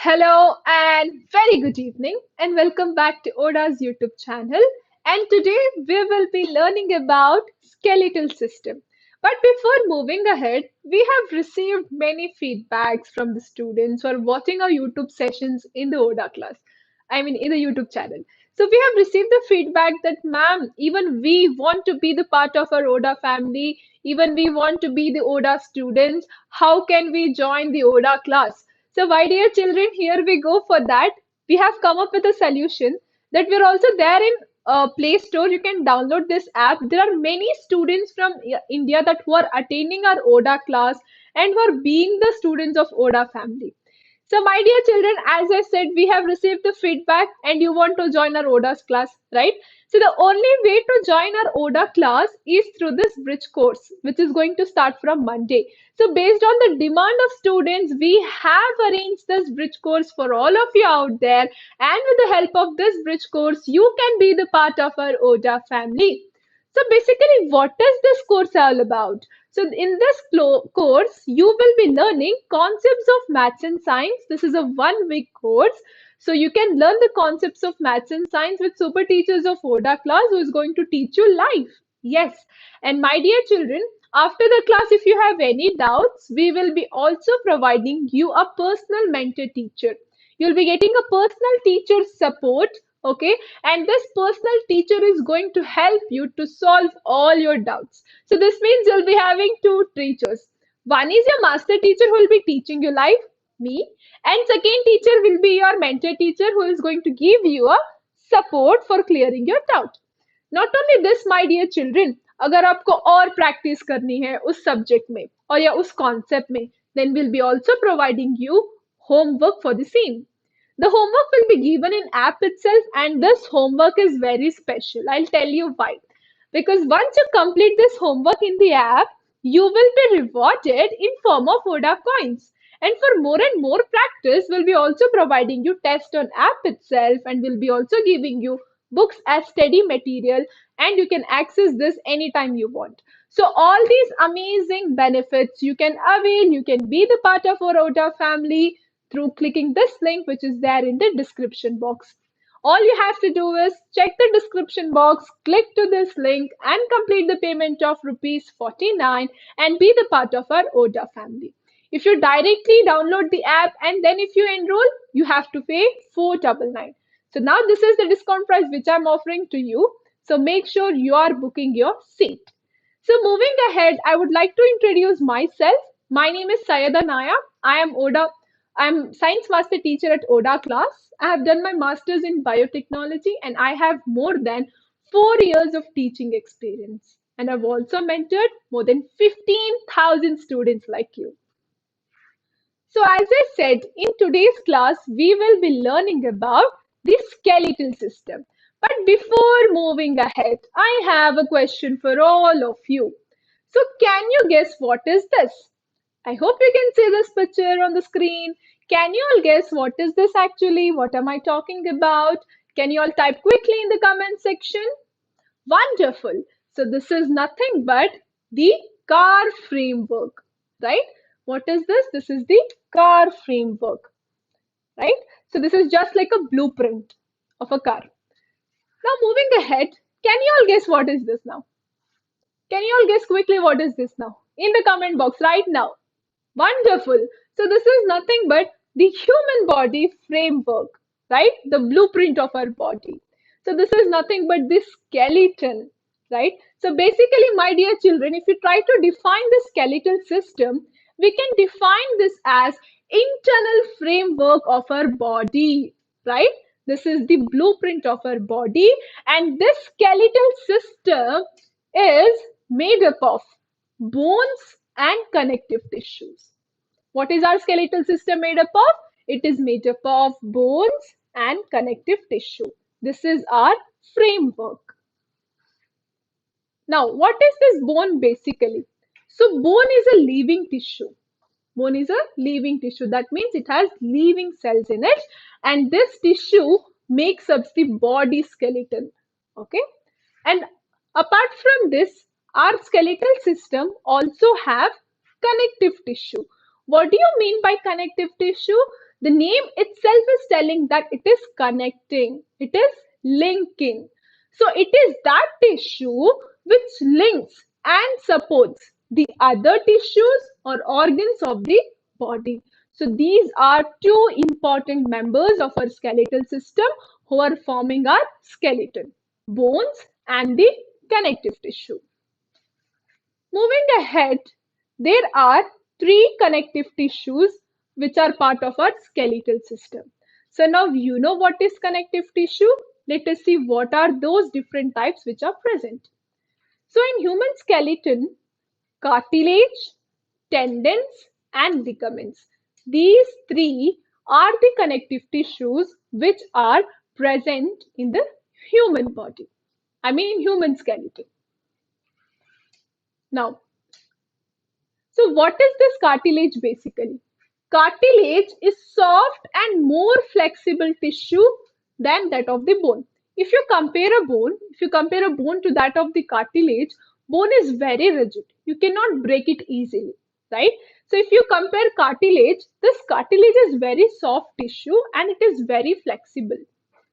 Hello and very good evening and welcome back to ODA's YouTube channel. And today we will be learning about skeletal system. But before moving ahead, we have received many feedbacks from the students who are watching our YouTube sessions in the ODA class. In the YouTube channel. So we have received the feedback that ma'am, even we want to be the part of our ODA family, even we want to be the ODA students. How can we join the ODA class? So, my dear children, here we go for that. We have come up with a solution that we're also there in Play Store. You can download this app. There are many students from India that who are attending our ODA class and who are being the students of ODA family. So, my dear children, as I said, we have received the feedback and you want to join our ODA's class, right? So, the only way to join our ODA class is through this bridge course, which is going to start from Monday. So, based on the demand of students, we have arranged this bridge course for all of you out there. And with the help of this bridge course, you can be the part of our ODA family. So basically, what is this course all about? So in this course, you will be learning concepts of maths and science. This is a 1 week course. So you can learn the concepts of maths and science with super teachers of ODA class who is going to teach you live. Yes. And my dear children, after the class, if you have any doubts, we will be also providing you a personal mentor teacher. You'll be getting a personal teacher support, okay? And this personal teacher is going to help you to solve all your doubts. So this means you'll be having two teachers. One is your master teacher who will be teaching you live, me, and second teacher will be your mentor teacher who is going to give you a support for clearing your doubt. Not only this, my dear children, अगर आपको और practice करनी है उस subject में और या उस concept में, then we'll be also providing you homework for the same. The homework will be given in app itself, and this homework is very special. I'll tell you why. Because once you complete this homework in the app, you will be rewarded in form of ODA coins. And for more and more practice, we'll be also providing you tests on app itself, and we'll be also giving you books as study material, and you can access this anytime you want. So all these amazing benefits you can avail, you can be the part of our ODA family through clicking this link which is there in the description box. All you have to do is check the description box, click to this link and complete the payment of rupees 49 and be the part of our ODA family. If you directly download the app and then if you enroll, you have to pay 499. So now this is the discount price which I'm offering to you. So make sure you are booking your seat. So moving ahead, I would like to introduce myself. My name is Sayada Nayaab. I'm Science Master Teacher at ODA class. I have done my Masters in Biotechnology and I have more than 4 years of teaching experience. And I've also mentored more than 15,000 students like you. So as I said, in today's class, we will be learning about the skeletal system. But before moving ahead, I have a question for all of you. So can you guess what is this? I hope you can see this picture on the screen. Can you all guess what is this actually? What am I talking about? Can you all type quickly in the comment section? Wonderful. So this is nothing but the car framework, right? What is this? This is the car framework, right? So this is just like a blueprint of a car. Now moving ahead, can you all guess what is this now? Can you all guess quickly what is this now? In the comment box right now. Wonderful. So this is nothing but the human body framework, right? The blueprint of our body. So this is nothing but the skeleton, right? So basically, my dear children, if you try to define the skeletal system, we can define this as internal framework of our body, right? This is the blueprint of our body, and this skeletal system is made up of bones and connective tissues. What is our skeletal system made up of? It is made up of bones and connective tissue. This is our framework. Now, what is this bone basically? So, bone is a living tissue. Bone is a living tissue. That means it has living cells in it, and this tissue makes up the body skeleton. Okay, and apart from this, our skeletal system also have connective tissue. What do you mean by connective tissue? The name itself is telling that it is connecting, it is linking. So it is that tissue which links and supports the other tissues or organs of the body. So these are two important members of our skeletal system who are forming our skeleton, bones and the connective tissue. Moving ahead, there are three connective tissues which are part of our skeletal system. So now you know what is connective tissue. Let us see what are those different types which are present. So in human skeleton, cartilage, tendons and ligaments. These three are the connective tissues which are present in the human body. I mean in human skeleton. Now, so what is this cartilage basically? Cartilage is soft and more flexible tissue than that of the bone. If you compare a bone, to that of the cartilage, bone is very rigid. You cannot break it easily, right? So if you compare cartilage, this cartilage is very soft tissue and it is very flexible.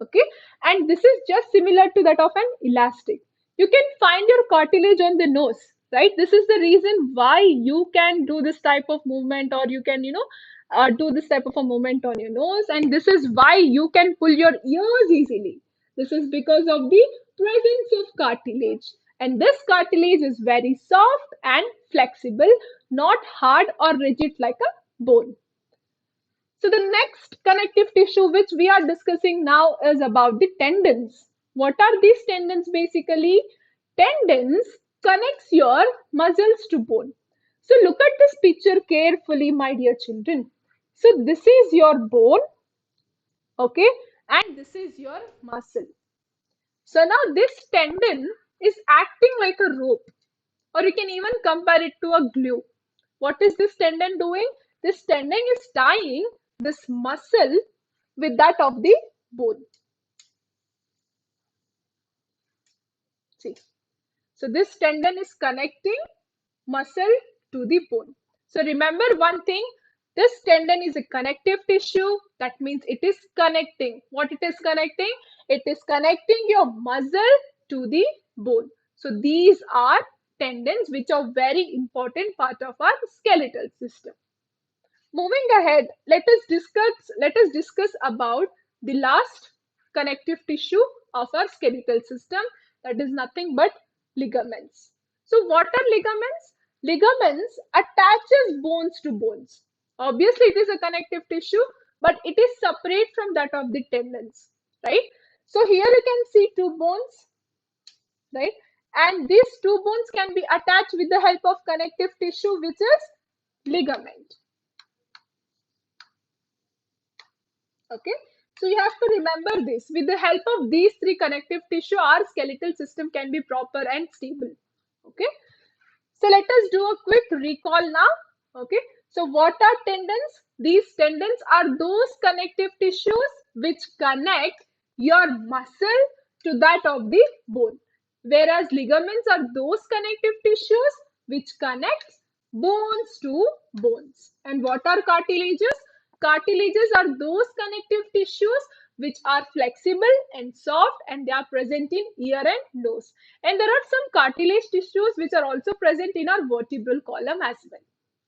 Okay, and this is just similar to that of an elastic. You can find your cartilage on the nose, right? This is the reason why you can do this type of movement, or you can do this type of a movement on your nose, and this is why you can pull your ears easily. This is because of the presence of cartilage, and this cartilage is very soft and flexible, not hard or rigid like a bone. So the next connective tissue which we are discussing now is about the tendons. What are these tendons basically? Tendons connects your muscles to bone. So look at this picture carefully, my dear children. So this is your bone, okay, and this is your muscle. So now this tendon is acting like a rope, or you can even compare it to a glue. What is this tendon doing? This tendon is tying this muscle with that of the bone. See, so this tendon is connecting muscle to the bone. So remember one thing, this tendon is a connective tissue. That means it is connecting. What it is connecting? It is connecting your muscle to the bone. So these are tendons which are very important part of our skeletal system. Moving ahead, let us discuss about the last connective tissue of our skeletal system, that is nothing but ligaments. So what are ligaments? Ligaments attaches bones to bones. Obviously it is a connective tissue, but it is separate from that of the tendons, right? So here you can see two bones, right? And these two bones can be attached with the help of connective tissue, which is ligament. Okay, so you have to remember this. With the help of these three connective tissue, our skeletal system can be proper and stable. Okay, so let us do a quick recall now. Okay, so what are tendons? These tendons are those connective tissues which connect your muscle to that of the bone, whereas ligaments are those connective tissues which connect bones to bones. And what are cartilages? Cartilages are those connective tissues which are flexible and soft, and they are present in ear and nose. And there are some cartilage tissues which are also present in our vertebral column as well.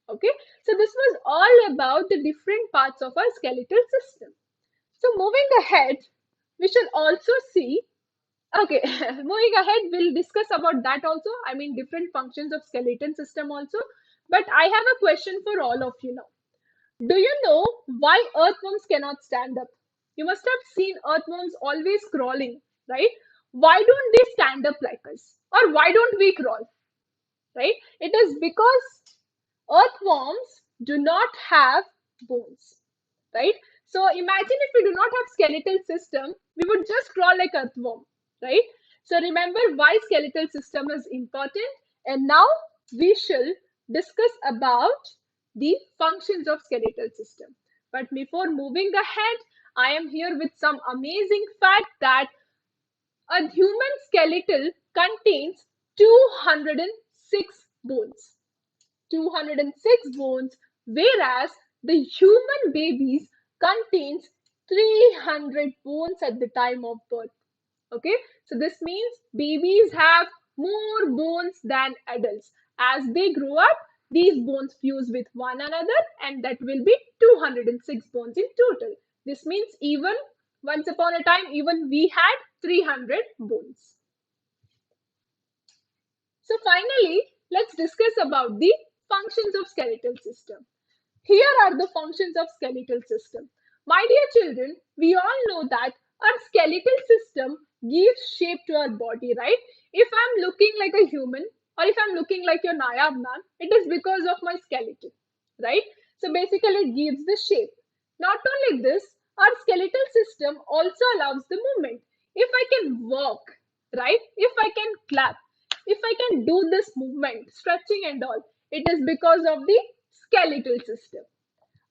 Okay, so this was all about the different parts of our skeletal system. So moving ahead, we shall also see, okay, moving ahead, we'll discuss about that also. I mean, different functions of skeleton system also. But I have a question for all of you now. Do you know why earthworms cannot stand up? You must have seen earthworms always crawling, right? Why don't they stand up like us? Or why don't we crawl, right? It is because earthworms do not have bones, right? So imagine if we do not have skeletal system, we would just crawl like earthworm, right? So remember why skeletal system is important. And now we shall discuss about the functions of skeletal system. But before moving ahead, I am here with some amazing fact that a human skeletal contains 206 bones. 206 bones, whereas the human babies contains 300 bones at the time of birth. Okay, so this means babies have more bones than adults. As they grow up, these bones fuse with one another, and that will be 206 bones in total. This means even once upon a time, even we had 300 bones. So finally, let's discuss about the functions of skeletal system. Here are the functions of skeletal system. My dear children, we all know that our skeletal system gives shape to our body, right? If I'm looking like a human or if I'm looking like your Nayaab man, it is because of my skeleton, right? So basically it gives the shape. Not only this, our skeletal system also allows the movement. If I can walk, right? If I can clap, if I can do this movement, stretching and all, it is because of the skeletal system.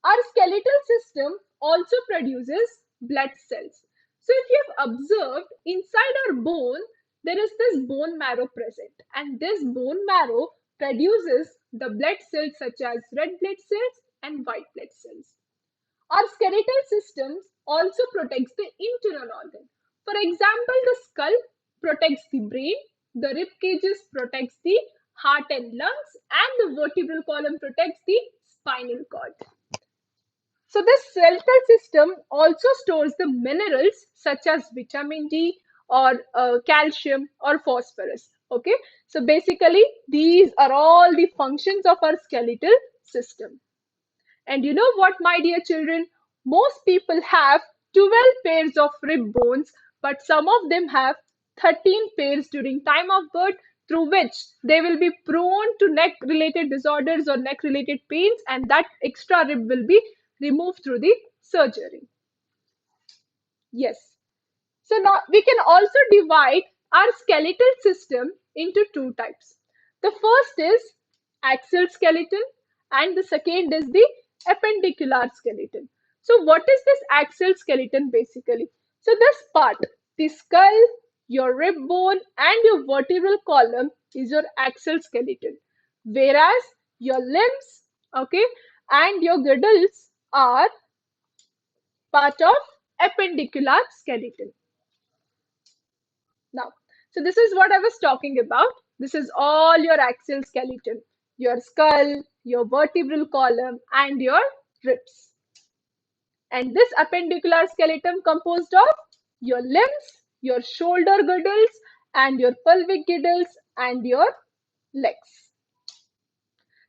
Our skeletal system also produces blood cells. So if you have observed, inside our bone, there is this bone marrow present, and this bone marrow produces the blood cells such as red blood cells and white blood cells. Our skeletal systems also protects the internal organ. For example, the skull protects the brain, the rib cages protects the heart and lungs, and the vertebral column protects the spinal cord. So this skeletal system also stores the minerals such as vitamin D or calcium or phosphorus. Okay, so basically these are all the functions of our skeletal system. And you know what, my dear children? Most people have 12 pairs of rib bones, but some of them have 13 pairs during time of birth, through which they will be prone to neck related disorders or neck related pains, and that extra rib will be removed through the surgery. Yes. So now we can also divide our skeletal system into two types. The first is axial skeleton and the second is the appendicular skeleton. So what is this axial skeleton basically? So this part, the skull, your rib bone and your vertebral column is your axial skeleton. Whereas your limbs, okay, and your girdles are part of appendicular skeleton. Now, so this is what I was talking about. This is all your axial skeleton, your skull, your vertebral column, and your ribs. And this appendicular skeleton composed of your limbs, your shoulder girdles, and your pelvic girdles, and your legs.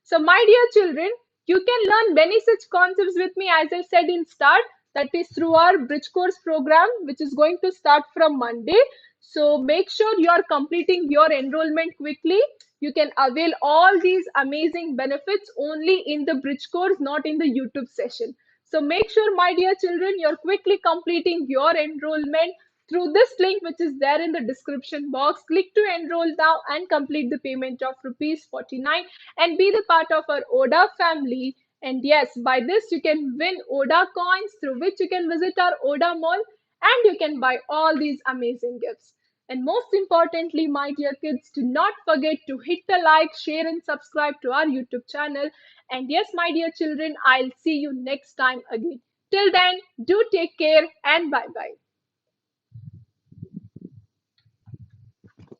So my dear children, you can learn many such concepts with me as I said in start, that is through our bridge course program which is going to start from Monday. So make sure you are completing your enrollment quickly. You can avail all these amazing benefits only in the bridge course, not in the YouTube session. So make sure, my dear children, you're quickly completing your enrollment through this link which is there in the description box. Click to enroll now and complete the payment of ₹49 and be the part of our ODA family. And yes, by this you can win ODA coins through which you can visit our ODA mall and you can buy all these amazing gifts. And most importantly, my dear kids, do not forget to hit the like, share and subscribe to our YouTube channel. And yes, my dear children, I'll see you next time again. Till then, do take care and bye-bye.